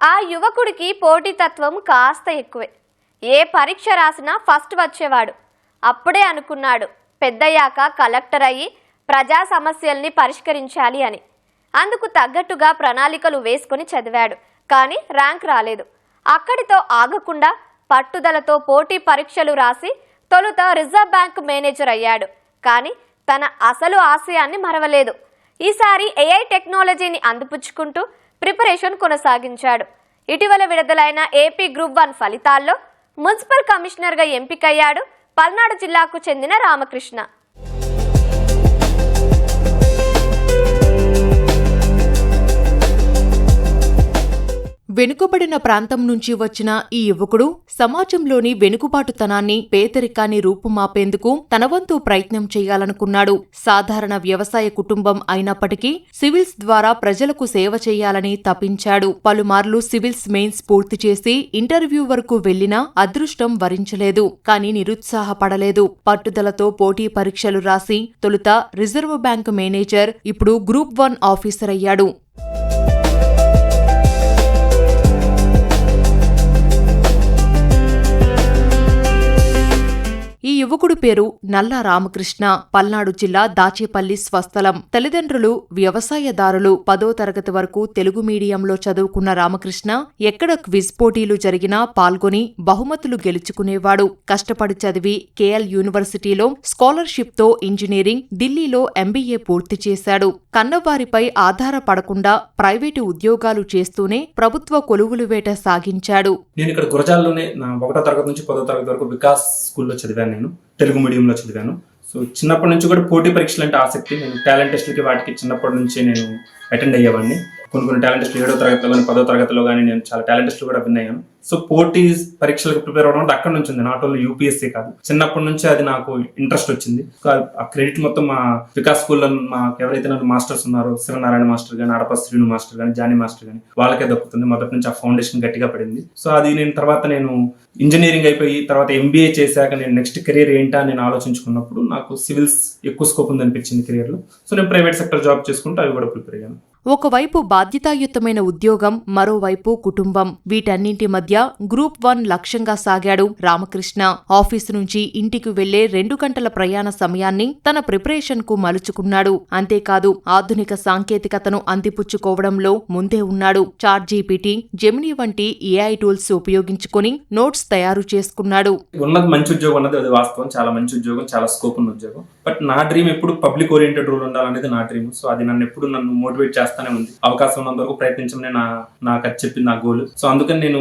ఆ యువకుడికి పోటీతత్వం కాస్త ఎక్కువే. ఏ పరీక్ష రాసినా ఫస్ట్ వచ్చేవాడు. అప్పుడే అనుకున్నాడు పెద్దయ్యాక కలెక్టర్ అయ్యి ప్రజా సమస్యల్ని పరిష్కరించాలి అని. అందుకు తగ్గట్టుగా ప్రణాళికలు వేసుకొని చదివాడు. కానీ ర్యాంక్ రాలేదు. అక్కడితో ఆగకుండా పట్టుదలతో పోటీ పరీక్షలు రాసి తొలుత రిజర్వ్ బ్యాంక్ మేనేజర్ అయ్యాడు. కానీ తన అసలు ఆశయాన్ని మరవలేదు. ఈసారి ఏఐ టెక్నాలజీని అందిపుచ్చుకుంటూ ప్రిపరేషన్ కొనసాగించాడు. ఇటీవల విడుదలైన ఏపీ గ్రూప్ 1 ఫలితాల్లో మున్సిపల్ కమిషనర్గా ఎంపికయ్యాడు పల్నాడు జిల్లాకు చెందిన రామకృష్ణ. వెనుకబడిన ప్రాంతం నుంచి వచ్చిన ఈ యువకుడు సమాజంలోని వెనుకబాటుతనాన్ని, పేదరికాన్ని రూపుమాపేందుకు తన వంతు ప్రయత్నం చేయాలనుకున్నాడు. సాధారణ వ్యవసాయ కుటుంబం అయినప్పటికీ సివిల్స్ ద్వారా ప్రజలకు సేవ చేయాలని తపించాడు. పలుమార్లు సివిల్స్ మెయిన్స్ పూర్తి చేసి ఇంటర్వ్యూ వరకు వెళ్లినా అదృష్టం వరించలేదు. కానీ నిరుత్సాహపడలేదు. పట్టుదలతో పోటీ పరీక్షలు రాసి తొలుత రిజర్వ్ బ్యాంక్ మేనేజర్, ఇప్పుడు గ్రూప్ 1 ఆఫీసర్ అయ్యాడు. ఈ యువకుడి పేరు నల్లా రామకృష్ణ. పల్నాడు జిల్లా దాచేపల్లి స్వస్థలం. తల్లిదండ్రులు వ్యవసాయదారులు. 10వ తరగతి వరకు తెలుగు మీడియంలో చదువుకున్న రామకృష్ణ ఎక్కడ క్విజ్ పోటీలు జరిగినా పాల్గొని బహుమతులు గెలుచుకునేవాడు. కష్టపడి చదివి కేఎల్ యూనివర్సిటీలో స్కాలర్షిప్ తో ఇంజనీరింగ్, ఢిల్లీలో ఎంబీఏ పూర్తి చేశాడు. కన్నవారిపై ఆధారపడకుండా ప్రైవేటు ఉద్యోగాలు చేస్తూనే ప్రభుత్వ కొలువులు వేట సాగించాడు. నేను ఇక్కడ గురజాల్లోనే 1వ తరగతి నుంచి 10వ తరగతి వరకు వికాస్ స్కూల్లో చదివాను. నేను తెలుగు మీడియంలో చదివాను. సో చిన్నప్పటి నుంచి కూడా పోటీ పరీక్షలు అంటే ఆసక్తి. నేను టాలెంట్ టెస్ట్లకి వాటికి చిన్నప్పటి నుంచి నేను అటెండ్ అయ్యేవాడిని. కొన్ని టాలెంట్ టెస్ట్లు 7వ తరగతిలో కానీ 10వ తరగతిలో కానీ నేను చాలా టాలెంట్ టెస్ట్లు కూడా విన్ అయ్యాను. సో పోటీ పరీక్షలకు ప్రిపేర్ అవ్వడం అంటే అక్కడ నుంచి ఉంది. నాట్ ఓన్లీ యూపీఎస్సీ కాదు, చిన్నప్పటి నుంచి అది నాకు ఇంట్రెస్ట్ వచ్చింది. ఆ క్రెడిట్ మొత్తం మా వికాస్ స్కూల్లో మాకు ఎవరైతే నాకు మాస్టర్స్ ఉన్నారో, శివనారాయణ మాస్టర్ కానీ, అడప శ్రీను మాస్టర్ కానీ, జానీ మాస్టర్ కానీ, వాళ్ళకే దక్కుతుంది. మొదటి నుంచి ఆ ఫౌండేషన్ గట్టిగా పడింది. సో అది నేను ఇంజనీరింగ్ అయిపోయి తర్వాత ఎంబీఏ చేశాక నేను నెక్స్ట్ కెరీర్ ఏంటా నేను ఆలోచించుకున్నప్పుడు నాకు సివిల్స్ ఎక్కువ స్కోప్ ఉంది అనిపించింది కెరీర్లో. సో నేను ప్రైవేట్ సెక్టర్ జాబ్ చేసుకుంటూ అవి కూడా ప్రిపేర్ అయ్యాను. ఒకవైపు బాధ్యతాయుతమైన ఉద్యోగం, మరోవైపు కుటుంబం. వీటన్నింటి మధ్య గ్రూప్ 1 లక్ష్యంగా సాగాడు రామకృష్ణ. ఆఫీసు నుంచి ఇంటికి వెళ్లే 2 గంటల ప్రయాణ సమయాన్ని తన ప్రిపరేషన్ కు మలుచుకున్నాడు. అంతేకాదు ఆధునిక సాంకేతికతను అందిపుచ్చుకోవడంలో ముందే ఉన్నాడు. చాట్‌జీపీటీ, జెమినీ వంటి ఏఐ టూల్స్ ఉపయోగించుకుని నోట్స్ తయారు చేసుకున్నాడు. ఉన్నది మంచి ఉద్యోగం అన్నది అది వాస్తవం. చాలా మంచి ఉద్యోగం, చాలా స్కోప్ ఉన్న ఉద్యోగం. బట్ నా డ్రీమ్ ఎప్పుడు పబ్లిక్ ఓరియంటెడ్ రోల్ ఉండాలనేది నా డ్రీమ్. సో అది నన్ను మోటివేట్ చేస్తానే ఉంది. అవకాశం ఉన్నంత వరకు ప్రయత్నించమని నాకు అది చెప్పింది నా గోల్. సో అందుకని నేను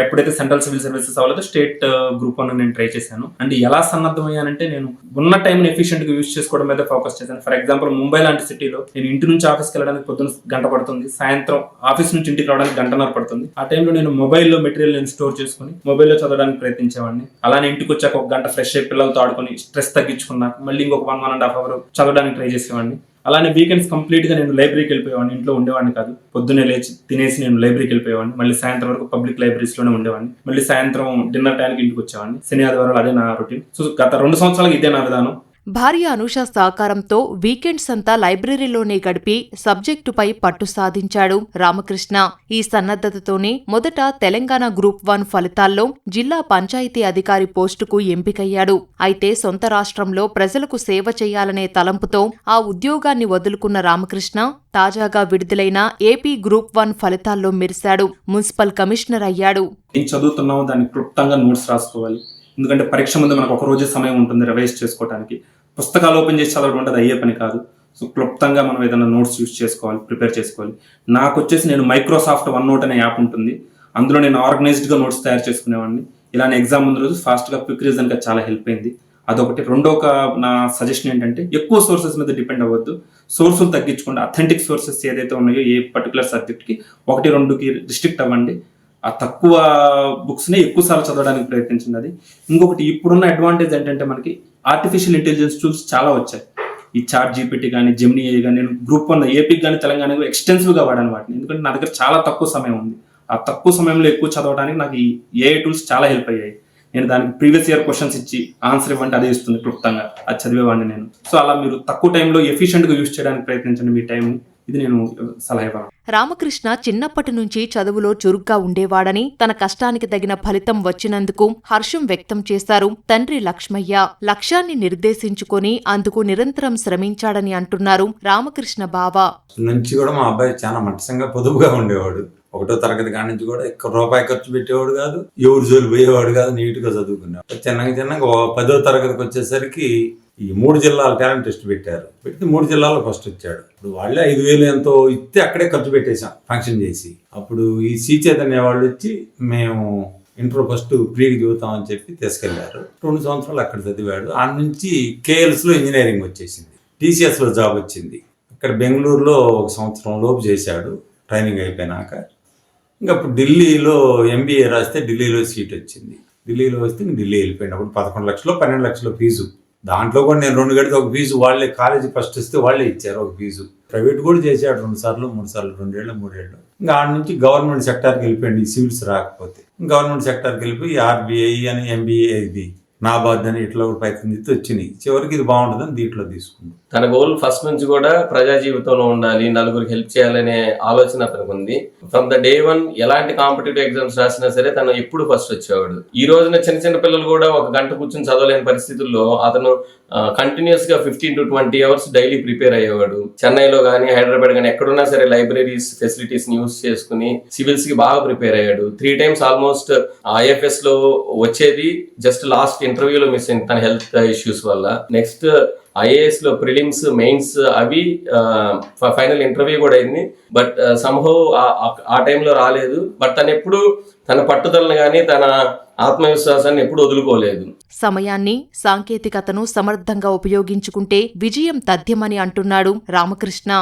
ఎప్పుడైతే సెంట్రల్ సివిల్ సర్వీసెస్ అవ్వలేదో స్టేట్ గ్రూప్ 1 నేను ట్రై చేశాను. అండ్ ఎలా సన్నద్ధమయ్యానంటే నేను ఉన్న టైంని ఎఫిషియెంట్ గా యూజ్ చేసుకోవడం మీద ఫోకస్ చేశాను. ఫర్ ఎగ్జాంపుల్ ముంబై లాంటి సిటీలో నేను ఇంటి నుంచి ఆఫీస్కి వెళ్ళడానికి పొద్దున గంట పడుతుంది, సాయంత్రం ఆఫీస్ నుంచి ఇంటికి రావడానికి గంటన్నర పడుతుంది. ఆ టైంలో నేను మొబైల్లో మెటీరియల్ నేను స్టోర్ చేసుకుని మొబైల్లో చదవడానికి ప్రయత్నించేవాడిని. అలానే ఇంటికి వచ్చాక 1 గంట ఫ్రెష్ అయ్యి పిల్లలతో ఆడుకొని స్ట్రెస్ తగ్గించుకున్నాక మళ్ళీ ఇంకొక 1.5 అవర్ చదవడానికి ట్రై చేసేవాడిని. అలానే వీకెండ్స్ కంప్లీట్ గా నేను లైబ్రరీకి వెళ్ళిపోయేవాడిని. ఇంట్లో ఉండేవాడిని కాదు. పొద్దున్నే లేచి తినేసి నేను లైబ్రరీకి వెళ్ళిపోయేవాడిని. మళ్ళీ సాయంత్రం వరకు పబ్లిక్ లైబ్రరీస్ లోనే ఉండేవాడిని. మళ్ళీ సాయంత్రం డిన్నర్ టైంకి ఇంటికి వచ్చేవాడిని. శని ఆదివారాలు అదే నా రొటీన్. సో గత 2 సంవత్సరాలకు ఇదే నా విధానం. భార్య అనూష సహకారంతో వీకెండ్స్ అంతా లైబ్రరీలోనే గడిపి సబ్జెక్టుపై పట్టు సాధించాడు రామకృష్ణ. ఈ సన్నద్ధతతోనే మొదట తెలంగాణ గ్రూప్ 1 ఫలితాల్లో జిల్లా పంచాయతీ అధికారి పోస్టుకు ఎంపికయ్యాడు. అయితే సొంత రాష్ట్రంలో ప్రజలకు సేవ చేయాలనే తలంపుతో ఆ ఉద్యోగాన్ని వదులుకున్న రామకృష్ణ తాజాగా విడుదలైన ఏపీ గ్రూప్ 1 ఫలితాల్లో మెరిశాడు. మున్సిపల్ కమిషనర్ అయ్యాడు. ఏం చదువుతున్నామో దాన్ని క్లుప్తంగా నోట్స్ రాసుకోవాలి. ఎందుకంటే పరీక్ష ముందు మనకు ఒక రోజు సమయం ఉంటుంది రివైజ్ చేసుకోవడానికి. పుస్తకాలు ఓపెన్ చేసి చదవడం అంటే అది అయ్యే పని కాదు. సో క్లుప్తంగా మనం ఏదైనా నోట్స్ యూజ్ చేసుకోవాలి, ప్రిపేర్ చేసుకోవాలి. నాకు వచ్చేసి నేను మైక్రోసాఫ్ట్ OneNote అనే యాప్ ఉంటుంది. అందులో నేను ఆర్గనైజ్డ్గా నోట్స్ తయారు చేసుకునేవాడిని. ఇలానే ఎగ్జామ్ ముందు రోజు ఫాస్ట్గా క్విక్ రీజన్గా చాలా హెల్ప్ అయింది. అదొకటి. నా సజెషన్ ఏంటంటే ఎక్కువ సోర్సెస్ మీద డిపెండ్ అవ్వద్దు. సోర్సులు తగ్గించుకోండి. అథెంటిక్ సోర్సెస్ ఏదైతే ఉన్నాయో ఏ పర్టికులర్ సబ్జెక్ట్కి 1-2కి రిస్ట్రిక్ట్ అవ్వండి. ఆ తక్కువ బుక్స్ని ఎక్కువసార్లు చదవడానికి ప్రయత్నించింది. అది ఇంకొకటి. ఇప్పుడున్న అడ్వాంటేజ్ ఏంటంటే మనకి ఆర్టిఫిషియల్ ఇంటెలిజెన్స్ టూల్స్ చాలా వచ్చాయి. ఈ చాట్‌జీపీటీ కానీ, జెమినీ AI కానీ, నేను గ్రూప్ 1 ఏపీకి కానీ తెలంగాణకు ఎక్స్టెన్సివ్గా వాడాను వాటిని. ఎందుకంటే నా దగ్గర చాలా తక్కువ సమయం ఉంది. ఆ తక్కువ సమయంలో ఎక్కువ చదవడానికి నాకు ఈ ఏఐ టూల్స్ చాలా హెల్ప్ అయ్యాయి. నేను దానికి ప్రీవియస్ ఇయర్ క్వశ్చన్స్ ఇచ్చి ఆన్సర్ ఇవ్వండి, అదే ఇస్తుంది క్లుప్తంగా. అది చదివేవాడిని నేను. సో అలా మీరు తక్కువ టైంలో ఎఫిషియెంట్గా యూజ్ చేయడానికి ప్రయత్నించండి మీ టైంని. ఇది నేను సలహా ఇవ్వాలి. రామకృష్ణ చిన్నప్పటి నుంచి చదువులో చురుగ్గా ఉండేవాడని, తన కష్టానికి తగిన ఫలితం వచ్చినందుకు హర్షం వ్యక్తం చేశారు తండ్రి లక్ష్మయ్య. లక్ష్యాన్ని నిర్దేశించుకొని అందుకు నిరంతరం శ్రమించాడని అంటున్నారు రామకృష్ణ బావ. నుంచి కూడా మా అబ్బాయి చాలా మట్టసంగా పొదుపుగా ఉండేవాడు. 1వ తరగతి కాడి నుంచి కూడా ఎక్కువ రూపాయి ఖర్చు పెట్టేవాడు కాదు, ఎవరు జోలు పోయేవాడు కాదు, నీట్ గా చదువుకునేవాడు. చిన్నగా 10వ తరగతికి వచ్చేసరికి ఈ 3 జిల్లాల టాలెంట్ టెస్ట్ పెట్టారు. పెట్టి 3 జిల్లాల్లో ఫస్ట్ వచ్చాడు. ఇప్పుడు వాళ్ళే 5,000 ఎంతో ఇస్తే అక్కడే ఖర్చు పెట్టేశాం ఫంక్షన్ చేసి. అప్పుడు ఈ శ్రీ చైతన్య వాళ్ళు వచ్చి మేము ఇంటర్ ఫస్ట్ ఫ్రీగా చదువుతామని చెప్పి తీసుకెళ్లారు. 2 సంవత్సరాలు అక్కడ చదివాడు. ఆ నుంచి కేఎల్స్ లో ఇంజనీరింగ్ వచ్చేసింది, టీసీఎస్ లో జాబ్ వచ్చింది. ఇక్కడ బెంగళూరులో 1 సంవత్సరం లోపు చేశాడు ట్రైనింగ్ అయిపోయినాక. ఇంకా అప్పుడు ఢిల్లీలో ఎంబీఏ రాస్తే ఢిల్లీలో సీట్ వచ్చింది. ఢిల్లీలో వస్తే ఢిల్లీ వెళ్ళిపోయింది. అప్పుడు 11 లక్షలు 12 లక్షల ఫీజు. దాంట్లో కూడా నేను 2 గడితే ఒక ఫీజు వాళ్ళే, కాలేజీ ఫస్ట్ వస్తే వాళ్ళే ఇచ్చారు ఒక ఫీజు. ప్రైవేట్ కూడా చేశాడు 2 సార్లు 3 సార్లు, 2 ఏళ్ళు 3 ఏళ్ళు. ఇంకా ఆడ నుంచి గవర్నమెంట్ సెక్టార్కి వెళ్ళిపోయింది. సివిల్స్ రాకపోతే గవర్నమెంట్ సెక్టార్కి వెళ్ళిపోయి ఆర్బీఐ అని, ఎంబీఏ, ఇది నాబార్డ్ అని ఇట్లా ప్రయత్నించి వచ్చినాయి. చివరికి ఇది బాగుంటుందని దీంట్లో తీసుకుంది. తన గోల్ ఫస్ట్ నుంచి కూడా ప్రజా జీవితంలో ఉండాలి, నలుగురికి హెల్ప్ చేయాలనే ఆలోచన అతనికి ఉంది. ఫ్రమ్ ద డే 1 ఎలాంటి కాంపిటేటివ్ ఎగ్జామ్స్ రాసినా సరే తను ఎప్పుడు ఫస్ట్ వచ్చేవాడు. ఈ రోజున చిన్న పిల్లలు కూడా 1 గంట కూర్చొని చదవలేని పరిస్థితుల్లో అతను కంటిన్యూస్ గా 15 to 20 అవర్స్ డైలీ ప్రిపేర్ అయ్యేవాడు. చెన్నైలో కానీ హైదరాబాద్ కానీ ఎక్కడున్నా సరే లైబ్రరీస్ ఫెసిలిటీస్ ని యూజ్ చేసుకుని సివిల్స్ కి బాగా ప్రిపేర్ అయ్యాడు. 3 times ఆల్మోస్ట్ ఐఎఫ్ఎస్ లో వచ్చేది, జస్ట్ లాస్ట్ ఇంటర్వ్యూలో మిస్ అయింది తన హెల్త్ ఇష్యూస్ వల్ల. నెక్స్ట్ ఐఏఎస్ లో ప్రిలిమ్స్, మెయిన్స్ అవి ఫైనల్ ఇంటర్వ్యూ కూడా అయింది. బట్ సంహౌ ఆ టైంలో రాలేదు. బట్ తను ఎప్పుడు తన పట్టుదలను కానీ తన ఆత్మవిశ్వాసాన్ని ఎప్పుడు వదులుకోలేదు. సమయాన్ని, సాంకేతికతను సమర్థంగా ఉపయోగించుకుంటే విజయం తథ్యమని అంటున్నాడు రామకృష్ణ.